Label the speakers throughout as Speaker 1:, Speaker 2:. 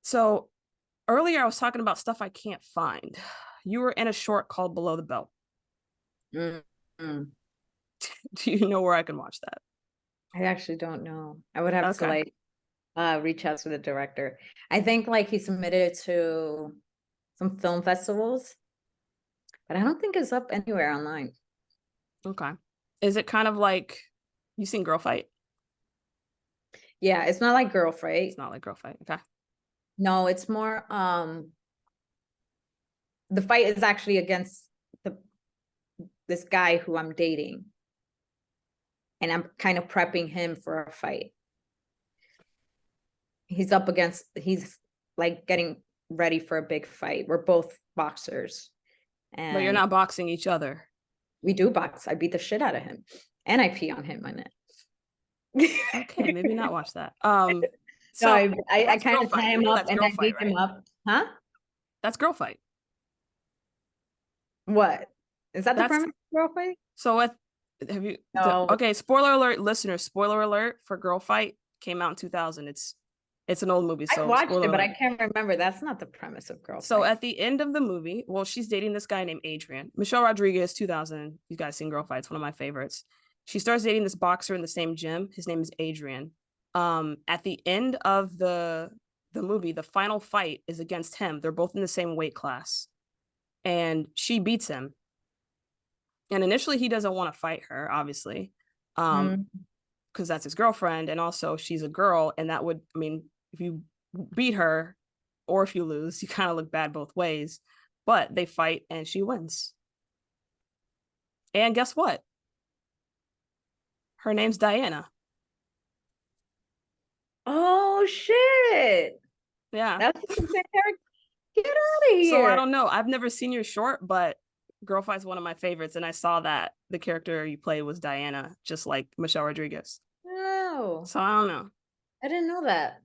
Speaker 1: So earlier I was talking about stuff I can't find. You were in a short called Below the Belt.
Speaker 2: Mm-hmm.
Speaker 1: Do you know where I can watch that?
Speaker 2: I actually don't know. I would have to
Speaker 1: Okay.
Speaker 2: reach out to the director. I think like he submitted it to some film festivals, but I don't think it's up anywhere online.
Speaker 1: Okay. Is it kind of like you seen Girl Fight?
Speaker 2: Yeah, it's not like Girl
Speaker 1: It's
Speaker 2: Fight.
Speaker 1: not like Girl Fight. Okay.
Speaker 2: No, it's more the fight is actually against the this guy who I'm dating, and I'm kind of prepping him for a fight. He's like getting ready for a big fight. We're both boxers
Speaker 1: But you're
Speaker 2: and
Speaker 1: not boxing each other.
Speaker 2: we do box. I beat the shit out of him and I pee on him on
Speaker 1: Okay,
Speaker 2: it.
Speaker 1: maybe not watch that.
Speaker 2: No,
Speaker 1: So
Speaker 2: I
Speaker 1: that's
Speaker 2: kind
Speaker 1: Girl
Speaker 2: of tie
Speaker 1: Fight. You
Speaker 2: him
Speaker 1: know
Speaker 2: up
Speaker 1: that's
Speaker 2: and
Speaker 1: Girl
Speaker 2: I
Speaker 1: Fight,
Speaker 2: beat him
Speaker 1: right?
Speaker 2: up. Huh?
Speaker 1: That's Girl Fight.
Speaker 2: What? Is that the
Speaker 1: That's
Speaker 2: premise of Girl Fight?
Speaker 1: so what have you
Speaker 2: No,
Speaker 1: okay, spoiler alert, listeners, spoiler alert for Girl Fight came out in 2000. It's an old movie,
Speaker 2: I
Speaker 1: so
Speaker 2: watched
Speaker 1: spoiler
Speaker 2: it, but
Speaker 1: alert.
Speaker 2: I can't remember. That's not the premise of Girl
Speaker 1: So
Speaker 2: Fight.
Speaker 1: at the end of the movie, well, she's dating this guy named Adrian. Michelle Rodriguez, 2000. You guys seen Girl Fight? It's one of my favorites. She starts dating this boxer in the same gym. His name is Adrian. At the end of the movie, the final fight is against him. They're both in the same weight class, and she beats him. And initially, he doesn't want to fight her, obviously,
Speaker 2: Mm.
Speaker 1: because that's his girlfriend, and also she's a girl, and that would, I mean, if you beat her or if you lose, you kind of look bad both ways. But they fight and she wins. And guess what? Her name's Diana.
Speaker 2: Oh shit.
Speaker 1: Yeah.
Speaker 2: That's the same character. Get out of
Speaker 1: So I
Speaker 2: here.
Speaker 1: don't know. I've never seen your short, but Girl Fight's one of my favorites. And I saw that the character you played was Diana, just like Michelle Rodriguez.
Speaker 2: No,
Speaker 1: So I don't know.
Speaker 2: I didn't know that.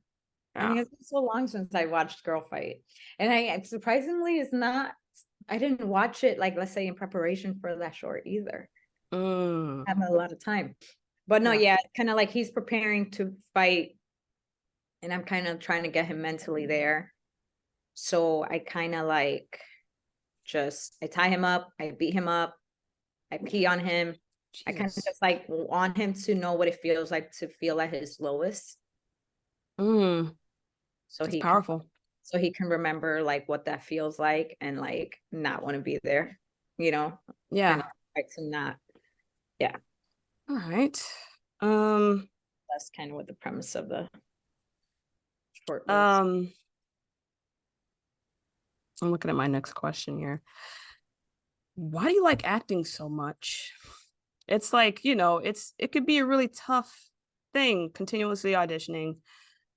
Speaker 2: I
Speaker 1: Yeah.
Speaker 2: mean, it's been so long since I watched Girl Fight. And I surprisingly is not I didn't watch it like let's say in preparation for that short either.
Speaker 1: Mm,
Speaker 2: I have a lot of time. But no,
Speaker 1: yeah.
Speaker 2: yeah, kind of like he's preparing to fight and I'm kind of trying to get him mentally there. So I kind of like just I tie him up, I beat him up, I pee on him. I kind of
Speaker 1: Jesus.
Speaker 2: just like want him to know what it feels like to feel at his lowest.
Speaker 1: Mm,
Speaker 2: So
Speaker 1: that's
Speaker 2: he can
Speaker 1: powerful.
Speaker 2: remember like what that feels like and like not want to be there, you know, kind
Speaker 1: Yeah.
Speaker 2: of like to not, yeah,
Speaker 1: All right. Um,
Speaker 2: that's kind of what the premise of the short was.
Speaker 1: um, I'm looking at my next question here. Why do you like acting so much? It's like, it could be a really tough thing, continuously auditioning,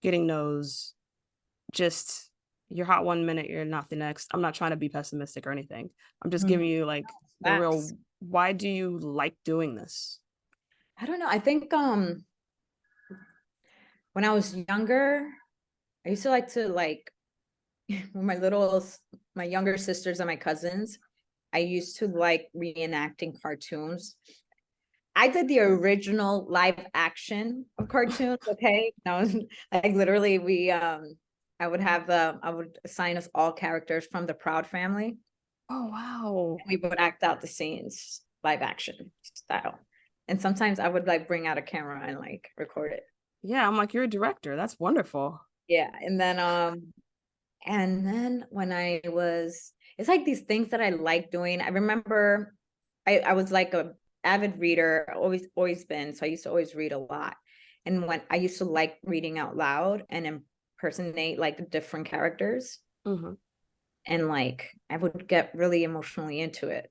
Speaker 1: getting no's, just you're hot one minute, you're not the next. I'm not trying to be pessimistic or anything. I'm just
Speaker 2: Mhm.
Speaker 1: giving you like the real,
Speaker 2: Facts.
Speaker 1: why do you like doing this?
Speaker 2: I don't know. I think when I was younger, I used to like with my younger sisters and my cousins, I used to like reenacting cartoons. I did the original live action of cartoons. Okay, no, like literally, I would assign us all characters from the Proud Family.
Speaker 1: Oh, wow.
Speaker 2: We would act out the scenes live action style, and sometimes I would like bring out a camera and like record it.
Speaker 1: Yeah, I'm like, you're a director. That's wonderful.
Speaker 2: Yeah, and then when I was, it's like these things that I like doing. I remember I was like a avid reader, always been. So I used to always read a lot. And when I used to like reading out loud and impersonate like different characters.
Speaker 1: Hmm.
Speaker 2: And like I would get really emotionally into it,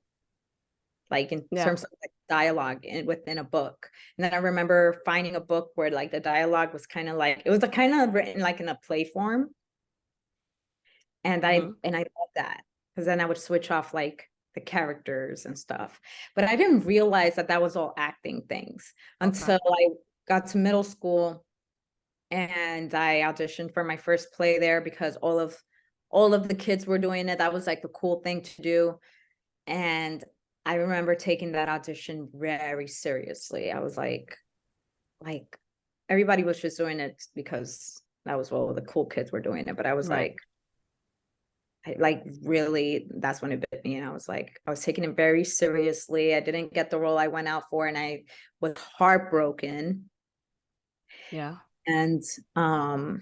Speaker 2: like in
Speaker 1: Yeah.
Speaker 2: terms of like dialogue within a book. And then I remember finding a book where like the dialogue was kind of like it was a kind of written like in a play form and
Speaker 1: Hmm.
Speaker 2: I love that because then I would switch off like the characters and stuff. But I didn't realize that that was all acting things
Speaker 1: Okay.
Speaker 2: until I got to middle school and I auditioned for my first play there because all of the kids were doing it. That was like the cool thing to do. And I remember taking that audition very seriously. I was like everybody was just doing it because that was well, the cool kids were doing it, but I was
Speaker 1: Right.
Speaker 2: like really, that's when it bit me. And I was like, I was taking it very seriously. I didn't get the role I went out for, and I was heartbroken.
Speaker 1: Yeah.
Speaker 2: And um,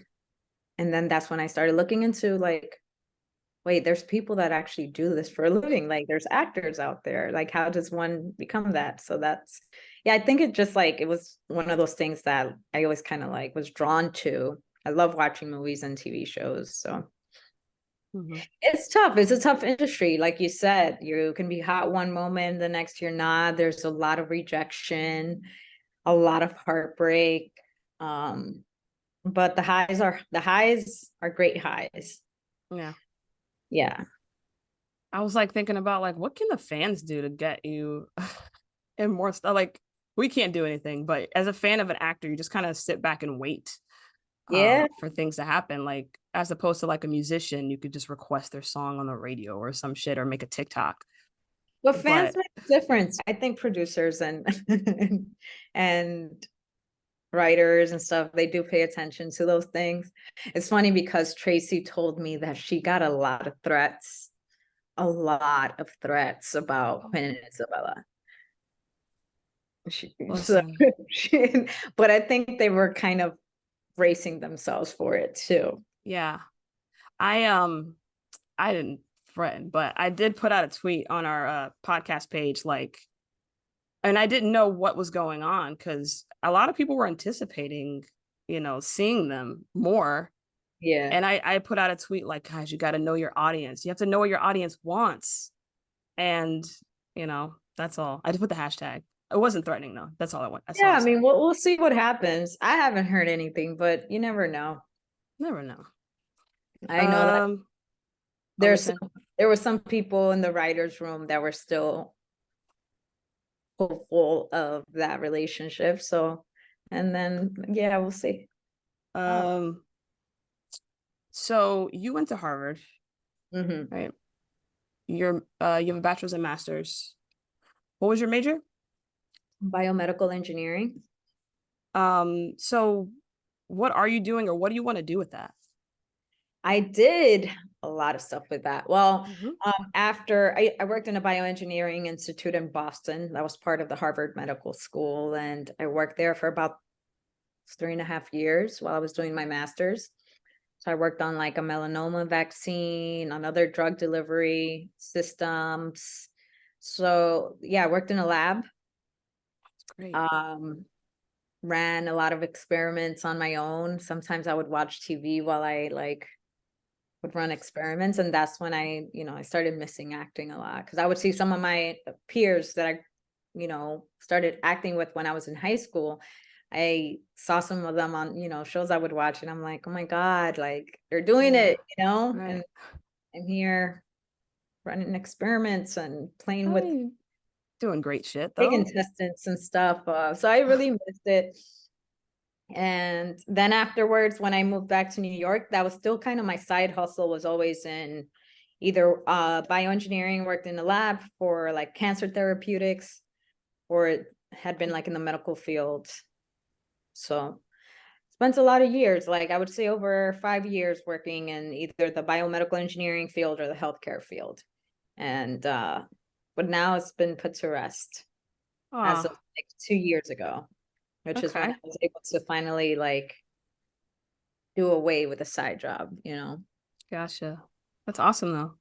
Speaker 2: and then that's when I started looking into like, wait, there's people that actually do this for a living. Like there's actors out there. Like, how does one become that? So that's, yeah, I think it just like, it was one of those things that I always kind of like was drawn to. I love watching movies and TV shows. So
Speaker 1: Hmm.
Speaker 2: it's tough. It's a tough industry. Like you said, you can be hot one moment, the next you're not. There's a lot of rejection, a lot of heartbreak. Um, but the highs are great highs.
Speaker 1: Yeah.
Speaker 2: Yeah.
Speaker 1: I was like thinking about like what can the fans do to get you and more stuff. Like we can't do anything, but as a fan of an actor, you just kind of sit back and wait
Speaker 2: Yeah.
Speaker 1: for things to happen. Like as opposed to like a musician, you could just request their song on the radio or some shit or make a TikTok.
Speaker 2: But fans
Speaker 1: But
Speaker 2: make a difference. I think producers and and writers and stuff, they do pay attention to those things. It's funny because Tracy told me that she got a lot of threats about Queen and Isabella. So
Speaker 1: listen,
Speaker 2: but I think they were kind of bracing themselves for it too.
Speaker 1: yeah, I I didn't threaten, but I did put out a tweet on our podcast page, like, and I didn't know what was going on because a lot of people were anticipating, seeing them more.
Speaker 2: Yeah.
Speaker 1: And I put out a tweet like, guys, you got to know your audience. You have to know what your audience wants. And, that's all. I just put the hashtag. It wasn't threatening though. That's all I want. That's all
Speaker 2: Yeah,
Speaker 1: I
Speaker 2: I
Speaker 1: said.
Speaker 2: mean, we'll see what happens. I haven't heard anything, but you never know.
Speaker 1: Never know.
Speaker 2: I know that
Speaker 1: I was
Speaker 2: there's
Speaker 1: saying,
Speaker 2: there were some people in the writers' room that were still hopeful of that relationship. So, and then yeah, we'll see. Oh,
Speaker 1: um, so you went to Harvard,
Speaker 2: mhm.
Speaker 1: right? You have a bachelor's and master's. What was your major?
Speaker 2: Biomedical engineering.
Speaker 1: So what are you doing or what do you want to do with that?
Speaker 2: I did a lot of stuff with that. Well,
Speaker 1: Mhm.
Speaker 2: after I worked in a bioengineering institute in Boston, that was part of the Harvard Medical School, and I worked there for about 3.5 years while I was doing my master's. So I worked on like a melanoma vaccine, on other drug delivery systems. So yeah, I worked in a lab,
Speaker 1: Great.
Speaker 2: um, ran a lot of experiments on my own. Sometimes I would watch TV while I like would run experiments. And that's when I started missing acting a lot because I would see some of my peers that I started acting with when I was in high school. I saw some of them on shows I would watch, and I'm like, oh my God, like they're doing
Speaker 1: Yeah.
Speaker 2: it,
Speaker 1: Right.
Speaker 2: and I'm here running experiments and playing
Speaker 1: I
Speaker 2: with
Speaker 1: mean, doing great shit
Speaker 2: pig
Speaker 1: though.
Speaker 2: intestines and stuff. So I really missed it. And then afterwards, when I moved back to New York, that was still kind of my side hustle, was always in either bioengineering, worked in the lab for like cancer therapeutics, or it had been like in the medical field. So spent a lot of years, like I would say over 5 years working in either the biomedical engineering field or the healthcare field. And but now it's been put to rest as
Speaker 1: Oh,
Speaker 2: of like 2 years ago, which is when I
Speaker 1: okay.
Speaker 2: was able to finally like do away with a side job.
Speaker 1: Gotcha. That's awesome though.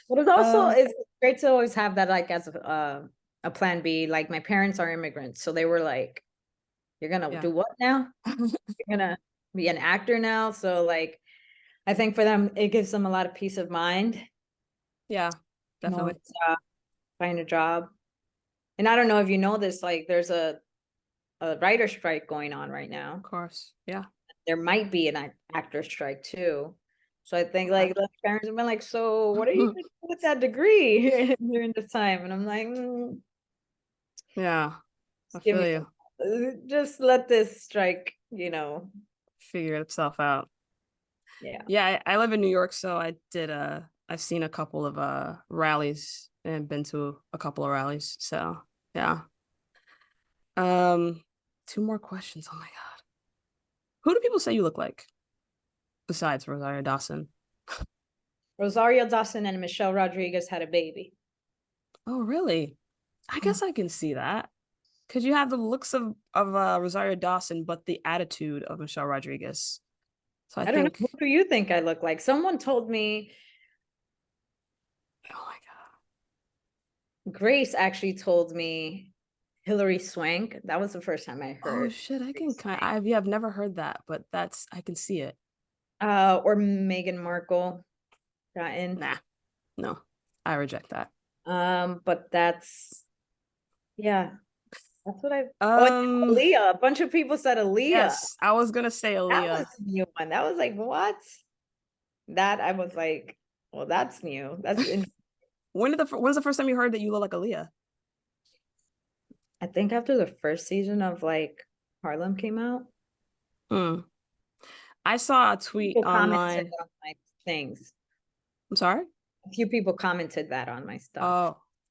Speaker 2: But it's
Speaker 1: Um,
Speaker 2: great to always have that like as a plan B. Like my parents are immigrants, so they were like, "You're gonna
Speaker 1: yeah.
Speaker 2: do what now? You're gonna be an actor now?" So like, I think for them, it gives them a lot of peace of mind.
Speaker 1: Yeah, definitely.
Speaker 2: It's, find a job. And I don't know if you know this, like there's a writer strike going on right now.
Speaker 1: Of course. Yeah.
Speaker 2: There might be an actor strike too. So I think
Speaker 1: Okay.
Speaker 2: like the parents have been like, so what are you gonna do with that degree during this time? And I'm like,
Speaker 1: Yeah, I
Speaker 2: give
Speaker 1: feel
Speaker 2: me
Speaker 1: you.
Speaker 2: just let this strike.
Speaker 1: Figure itself out.
Speaker 2: Yeah.
Speaker 1: Yeah, I live in New York, so I've seen a couple of rallies and been to a couple of rallies. So yeah. Um, two more questions. Oh my God. Who do people say you look like? besides Rosario Dawson?
Speaker 2: Rosario Dawson and Michelle Rodriguez had a baby.
Speaker 1: Oh, really? I
Speaker 2: Yeah.
Speaker 1: guess I can see that. Because you have the looks of Rosario Dawson, but the attitude of Michelle Rodriguez. So I
Speaker 2: I don't know.
Speaker 1: think,
Speaker 2: Who do you think I look like? Someone told me,
Speaker 1: oh my
Speaker 2: Grace actually told me Hilary Swank. That was the first time I
Speaker 1: God. Oh
Speaker 2: heard
Speaker 1: shit, I
Speaker 2: Hilary
Speaker 1: can kind
Speaker 2: Swank.
Speaker 1: I've never heard that, but that's I can see it.
Speaker 2: Or Meghan Markle got in.
Speaker 1: Nah, no, I reject that.
Speaker 2: But yeah, that's what I. Oh, and
Speaker 1: Um,
Speaker 2: Aaliyah. A bunch of people said Aaliyah.
Speaker 1: yes, I was gonna say
Speaker 2: That was
Speaker 1: Aaliyah.
Speaker 2: a new one. That was like, what? That I was like, well, that's new. That's in,
Speaker 1: When's the first time you heard that you look like Aaliyah?
Speaker 2: I think after the first season of like Harlem came out,
Speaker 1: Hmm. I saw a tweet
Speaker 2: people commented
Speaker 1: online.
Speaker 2: on my things.
Speaker 1: I'm sorry.
Speaker 2: A few people commented that on my stuff.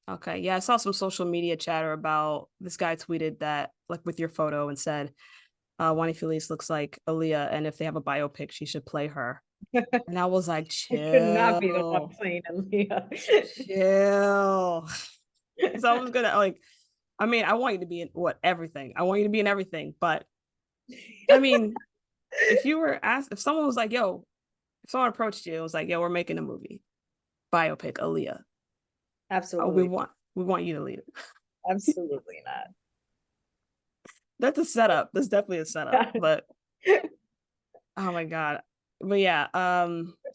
Speaker 1: Oh, okay. Yeah, I saw some social media chatter about this guy tweeted that like with your photo and said, Juani Feliz looks like Aaliyah, and if they have a biopic, she should play her. And I was like,
Speaker 2: I could not be the one
Speaker 1: chill,
Speaker 2: playing Aaliyah.
Speaker 1: chill. So I was gonna like, I mean, I want you to be in everything. I want you to be in everything. But I mean, if you were asked, if someone was like, yo, if someone approached you and was like, yo, we're making a movie, biopic, Aaliyah. Oh, we
Speaker 2: Absolutely,
Speaker 1: want you to lead it.
Speaker 2: absolutely not.
Speaker 1: That's a setup. That's definitely a setup. But oh my God. But yeah,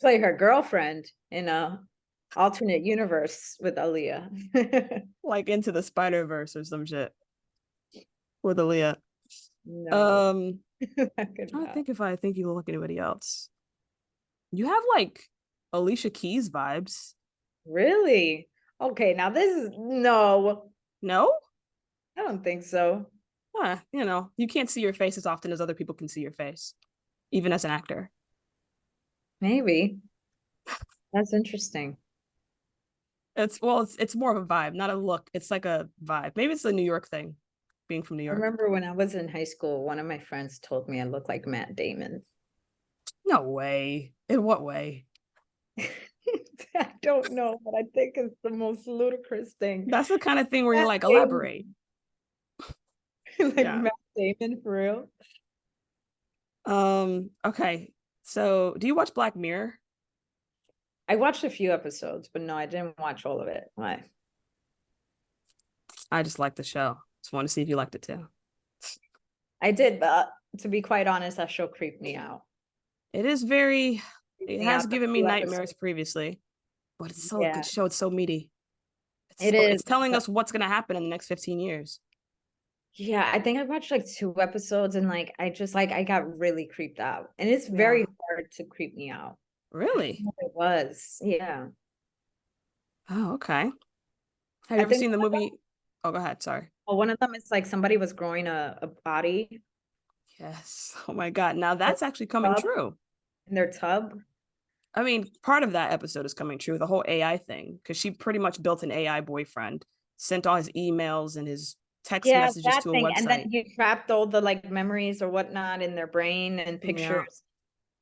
Speaker 2: Play her girlfriend in a alternate universe with Aaliyah.
Speaker 1: like Into the Spider-Verse or some shit with Aaliyah.
Speaker 2: No,
Speaker 1: Um,
Speaker 2: I could
Speaker 1: trying to
Speaker 2: not.
Speaker 1: think if I think you look like anybody else. You have like Alicia Keys vibes.
Speaker 2: Really? Okay, now this is no,
Speaker 1: No?
Speaker 2: I don't think so.
Speaker 1: You know, you can't see your face as often as other people can see your face, even as an actor.
Speaker 2: Maybe. That's interesting.
Speaker 1: It's more of a vibe, not a look. It's like a vibe. Maybe it's a New York thing, being from New
Speaker 2: I
Speaker 1: York.
Speaker 2: remember when I was in high school, one of my friends told me I looked like Matt Damon.
Speaker 1: No way. In what way?
Speaker 2: I don't know, but I think it's the most ludicrous thing.
Speaker 1: That's the kind of thing where you're
Speaker 2: Matt
Speaker 1: like,
Speaker 2: Damon,
Speaker 1: elaborate.
Speaker 2: like
Speaker 1: Yeah.
Speaker 2: Matt Damon for real.
Speaker 1: Okay. So do you watch Black Mirror?
Speaker 2: I watched a few episodes, but no, I didn't watch all of it. Why?
Speaker 1: I just like the show. Just want to see if you liked it too.
Speaker 2: I did, but to be quite honest, that show creeped me out.
Speaker 1: It is very,
Speaker 2: Creeped
Speaker 1: it
Speaker 2: me
Speaker 1: has
Speaker 2: out the
Speaker 1: given me
Speaker 2: few
Speaker 1: nightmares
Speaker 2: episodes.
Speaker 1: previously, but it's so
Speaker 2: Yeah,
Speaker 1: good show. It's so meaty.
Speaker 2: it is.
Speaker 1: It's telling
Speaker 2: But
Speaker 1: us what's gonna happen in the next 15 years.
Speaker 2: yeah, I think I watched like two episodes and like I just like I got really creeped out. And it's
Speaker 1: Yeah.
Speaker 2: very hard to creep me out. I don't
Speaker 1: Really?
Speaker 2: know what it was. Yeah.
Speaker 1: Oh, okay. Have you
Speaker 2: I
Speaker 1: ever
Speaker 2: think
Speaker 1: seen the movie? Oh, go ahead. Sorry.
Speaker 2: one of them is like somebody was growing a body
Speaker 1: Yes. Oh my God. Now
Speaker 2: in
Speaker 1: that's actually coming
Speaker 2: their tub.
Speaker 1: true.
Speaker 2: In their tub.
Speaker 1: I mean, part of that episode is coming true, the whole AI thing, because she pretty much built an AI boyfriend, sent all his emails and his text
Speaker 2: Yeah,
Speaker 1: messages
Speaker 2: that
Speaker 1: to a
Speaker 2: thing. And then
Speaker 1: website.
Speaker 2: you trapped all the like memories or whatnot in their brain and
Speaker 1: Yeah.
Speaker 2: pictures.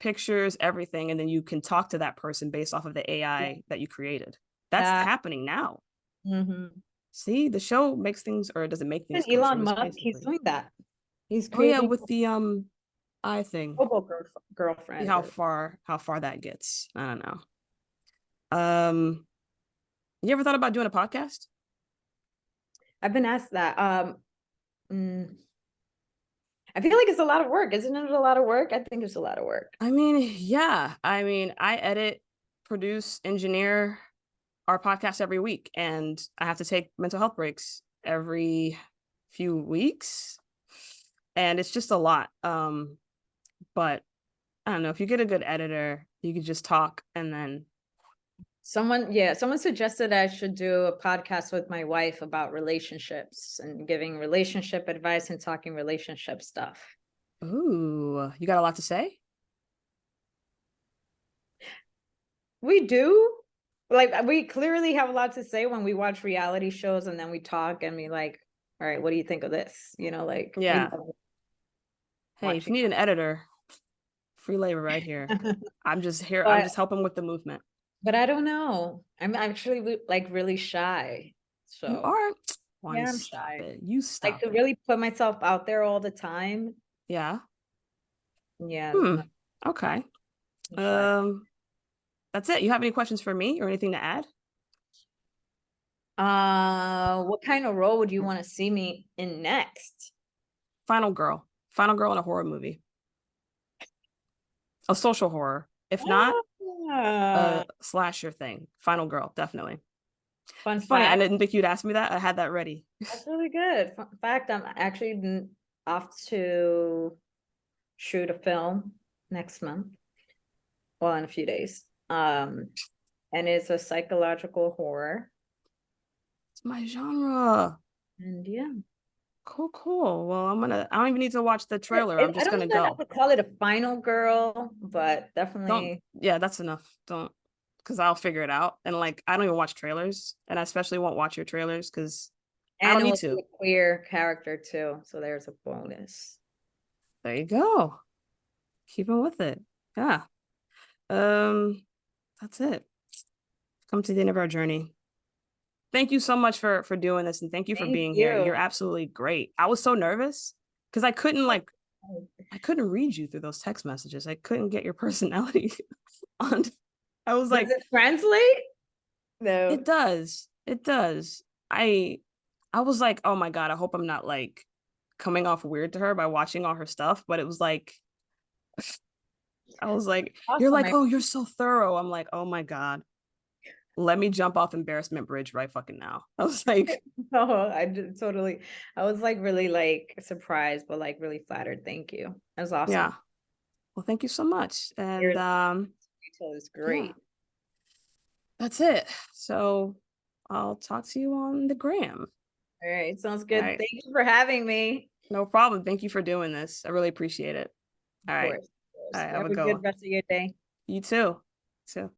Speaker 1: Pictures, everything. And then you can talk to that person based off of the AI that you created. That's
Speaker 2: That
Speaker 1: happening now.
Speaker 2: mhm.
Speaker 1: See, the show makes things, or does it make things
Speaker 2: And
Speaker 1: come true?
Speaker 2: Elon
Speaker 1: It's
Speaker 2: Musk, he's
Speaker 1: basically.
Speaker 2: doing that. He's
Speaker 1: Oh yeah,
Speaker 2: creating
Speaker 1: with the I thing.
Speaker 2: robo
Speaker 1: See
Speaker 2: girlfriend
Speaker 1: how
Speaker 2: or
Speaker 1: far that gets. I don't know. You ever thought about doing a podcast?
Speaker 2: I've been asked that. Mm, I feel like it's a lot of work. Isn't it a lot of work? I think it's a lot of work.
Speaker 1: I mean, yeah. I mean, I edit, produce, engineer our podcast every week, and I have to take mental health breaks every few weeks, and it's just a lot. But I don't know, if you get a good editor, you could just talk and then
Speaker 2: Someone suggested I should do a podcast with my wife about relationships and giving relationship advice and talking relationship stuff.
Speaker 1: ooh, you got a lot to say.
Speaker 2: We do. Like we clearly have a lot to say when we watch reality shows and then we talk and we like, all right, what do you think of this? You know, like we
Speaker 1: Yeah.
Speaker 2: love
Speaker 1: Hey, if you
Speaker 2: watching.
Speaker 1: need an editor, Free labor right here. I'm just here. I'm
Speaker 2: But
Speaker 1: just helping with the movement.
Speaker 2: but I don't know. I'm actually like really shy.
Speaker 1: You
Speaker 2: So
Speaker 1: are.
Speaker 2: yeah,
Speaker 1: Juani,
Speaker 2: I'm
Speaker 1: stop
Speaker 2: shy.
Speaker 1: it. You
Speaker 2: Like
Speaker 1: stop
Speaker 2: to
Speaker 1: it.
Speaker 2: really put myself out there all the time.
Speaker 1: Yeah.
Speaker 2: Yeah,
Speaker 1: Hmm. Okay.
Speaker 2: I'm shy.
Speaker 1: Um, that's it. You have any questions for me or anything to add?
Speaker 2: What kind of role would you want to see me in next?
Speaker 1: Final girl. Final girl in a horror movie. A social horror. If not,
Speaker 2: Ah,
Speaker 1: a slasher thing. Final girl, definitely.
Speaker 2: fun
Speaker 1: It's funny. I
Speaker 2: fact.
Speaker 1: didn't think you'd ask me that. I had that ready.
Speaker 2: That's really good. Fun fact, I'm actually off to shoot a film next month. Well, in a few days. And it's a psychological horror.
Speaker 1: It's my genre.
Speaker 2: And yeah.
Speaker 1: Cool, cool. Well, I don't even need to watch the trailer. I'm
Speaker 2: I
Speaker 1: just
Speaker 2: don't
Speaker 1: gonna
Speaker 2: know that I
Speaker 1: go.
Speaker 2: would call it a final girl, but
Speaker 1: Don't,
Speaker 2: definitely.
Speaker 1: yeah, that's enough. Don't, because I'll figure it out. And like, I don't even watch trailers, and I especially won't watch your trailers because I
Speaker 2: And
Speaker 1: don't
Speaker 2: it
Speaker 1: need
Speaker 2: will be
Speaker 1: to.
Speaker 2: a queer character too. So there's a bonus.
Speaker 1: There you go. Keeping with it. Yeah. Um, that's it. Come to the end of our journey. Thank you so much for doing this, and thank you for
Speaker 2: Thank
Speaker 1: being here. You're
Speaker 2: you.
Speaker 1: absolutely great. I was so nervous because I couldn't read you through those text messages. I couldn't get your personality on. I was
Speaker 2: Does
Speaker 1: like,
Speaker 2: it translate? No.
Speaker 1: it does. It does. I I was like, oh my God, I hope I'm not like coming off weird to her by watching all her stuff. But it was like, I was like, you're
Speaker 2: Awesome.
Speaker 1: like, oh, you're so thorough. I'm like, oh my God. Let me jump off embarrassment bridge right fucking now. I was like,
Speaker 2: Oh, totally. I was like really like surprised, but like really flattered. Thank you. That was awesome.
Speaker 1: yeah. Well, thank you so much. And
Speaker 2: Your detail is
Speaker 1: yeah,
Speaker 2: great.
Speaker 1: that's it. So I'll talk to you on the gram.
Speaker 2: All right, sounds
Speaker 1: All
Speaker 2: good.
Speaker 1: right.
Speaker 2: Thank you for having me.
Speaker 1: No problem. Thank you for doing this. I really appreciate it.
Speaker 2: Of
Speaker 1: All right.
Speaker 2: course. Of
Speaker 1: All
Speaker 2: course.
Speaker 1: right.
Speaker 2: You
Speaker 1: Have
Speaker 2: have
Speaker 1: a
Speaker 2: a
Speaker 1: good
Speaker 2: good
Speaker 1: one.
Speaker 2: rest of your day.
Speaker 1: You too.